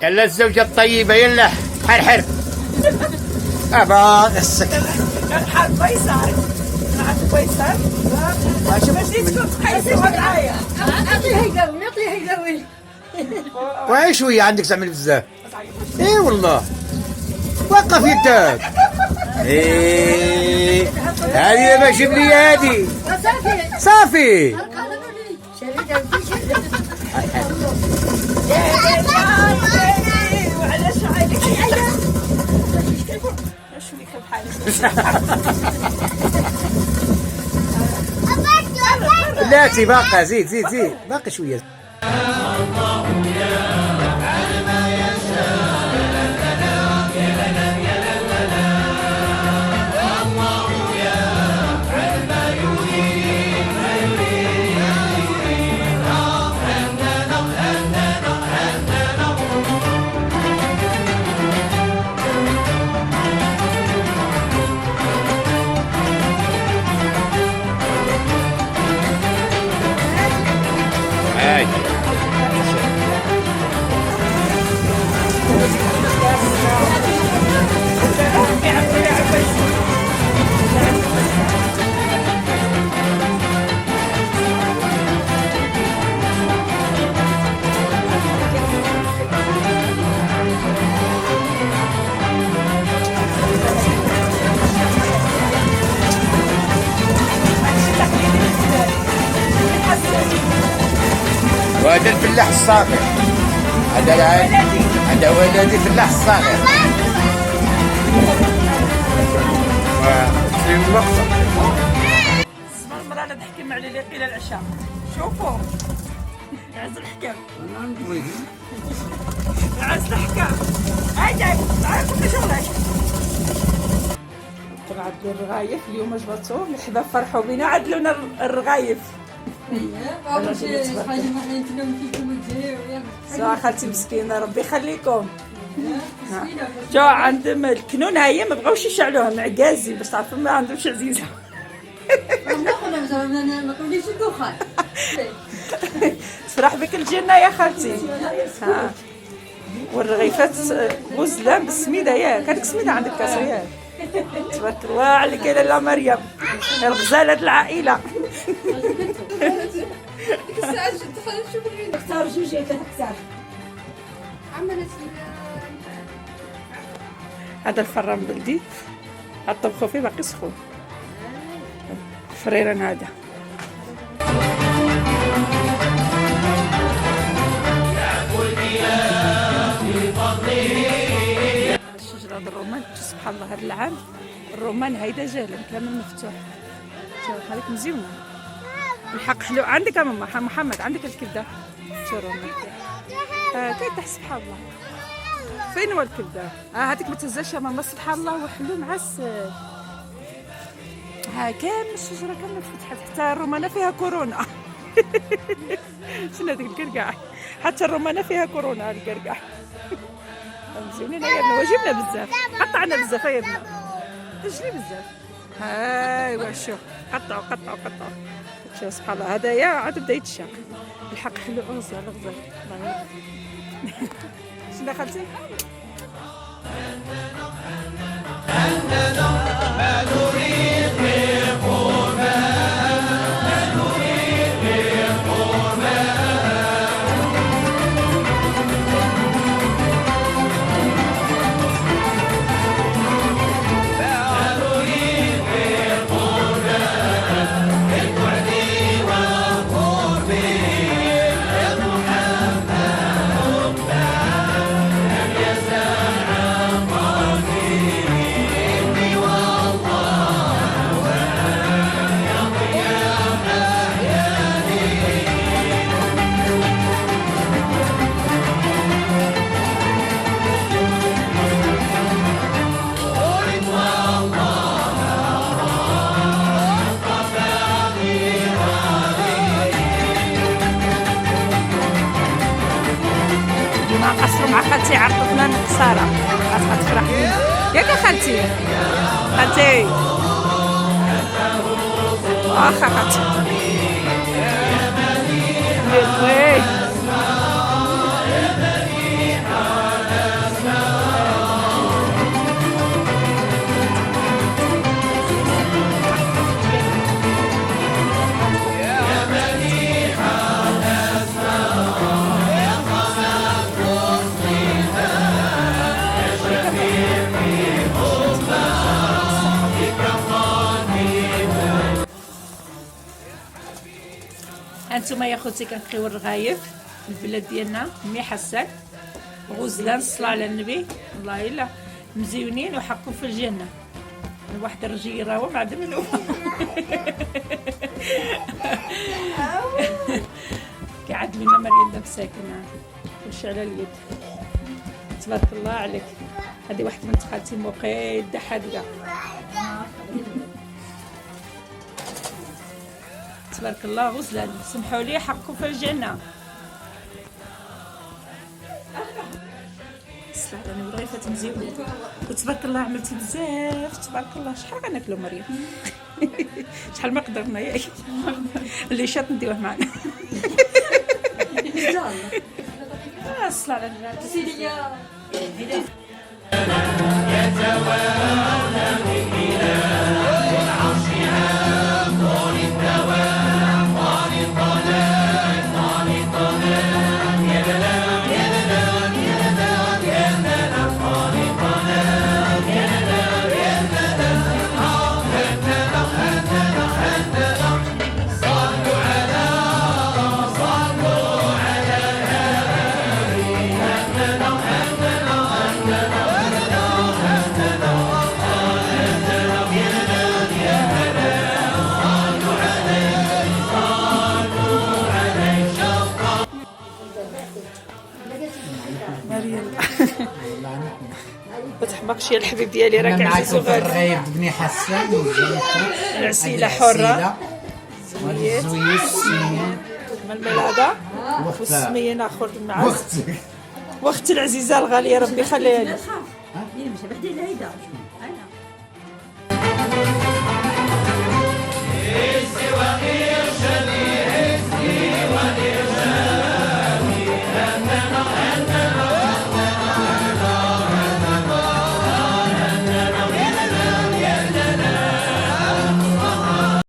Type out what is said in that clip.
يلا الزوجة الطيبة يلا حرحر. أبا السكر الحرب فيصل فيصل مشيتكم تقيسوا معايا. نعطيه يقوي نعطيه يقوي. وعي شوية عندك تعمل بزاف. ايه والله وقف يدك. ايه هذه ما جيب لي هذه صافي. وعلاش عينك شو لك بحالك. بلاتي باقي زيد باقي شوية. وهذا الفلاح الصغير هذا ولدي فلاح الصغير. في المقصد المرة انا نحكم على اللي قيل العشاء. شوفوا عز الحكام عز الحكام. هاي جاي عارفوا شغلك. عدلوا الرغايف اليوم جبرتوه الحباب فرحوا بينا عدلونا الرغايف. سوا خالتي مسكينه ربي يخليكم. جا عندهم الكنون هاي ما بغاوش يشعلوها معكازي باش تعرفوا ما عندهمش عزيزه. ما تقوليش الدخان. تفرح بك الجنه يا خالتي. والرغيفات غزلان بالسميده ياك هذيك السميده عندك كاس ياك. تبارك الله عليك يا لاله مريم الغزاله العائله. اختار جوج يا ثلاث عملت هذا الفران بلدي الطبخوا فيه باقي سخون. فريران هذا الشجرة الرومان سبحان الله هذا العام الرومان هيدا جاهلم كامل مفتوح. شوف هذيك مزيونة الحق حلو. عندك يا ماما محمد عندك الكبدة شو الرومان كاين سبحان الله. فين هو الكبدة؟ هذيك ما تهزاش يا ماما سبحان الله وحلو معسل. كامل الشجرة كاملة فتحت حتى الرومانة فيها كورونا. شنو هذيك القرقاع حتى الرومانة فيها كورونا القرقاع. مزيونين يا ابنا وجبنا بزاف قطعنا بزاف يا ابنا تجري بزاف. ايوا شوف قطعوا شوف سبحان الله هدايا عاد بدا يتشاق الحق حلو غزال شنو خالتي؟ مع خالتي عرضتنا القصارى غتفرح بينا ياك خالتي واخا خالتي وي هانتوما يا خوتي كنقيو الرغايف في البلاد ديالنا مي حساك غزلان الصلاة على النبي والله الا مزيونين وحقهم في الجنة. واحد الرجل راهو مع دمنو. قاعد لنا مريم دابا ساكنة كلشي على اليد تبارك الله عليك. هذه واحد من خالتي مقيدة حادقة تبارك الله غزلان سمحوا لي حقكم في الجنة. الصلاة على النبي رغيفات مزيونين وتبارك الله عملتي بزاف تبارك الله. شحال غناكلو مريم؟ شحال ما قدرنا ياك اللي شاط نديوه معنا. الصلاة على النبي سيدي يا مريم ما تحمقش يا الحبيب ديالي راك عزيز وغالي. الرغايب بني حسان وزينته العسيلة حرة والزويت السمين من الملعقة والسمين اخر معز واختي العزيزة الغالية ربي يخليها لي. مش بعدين العيدة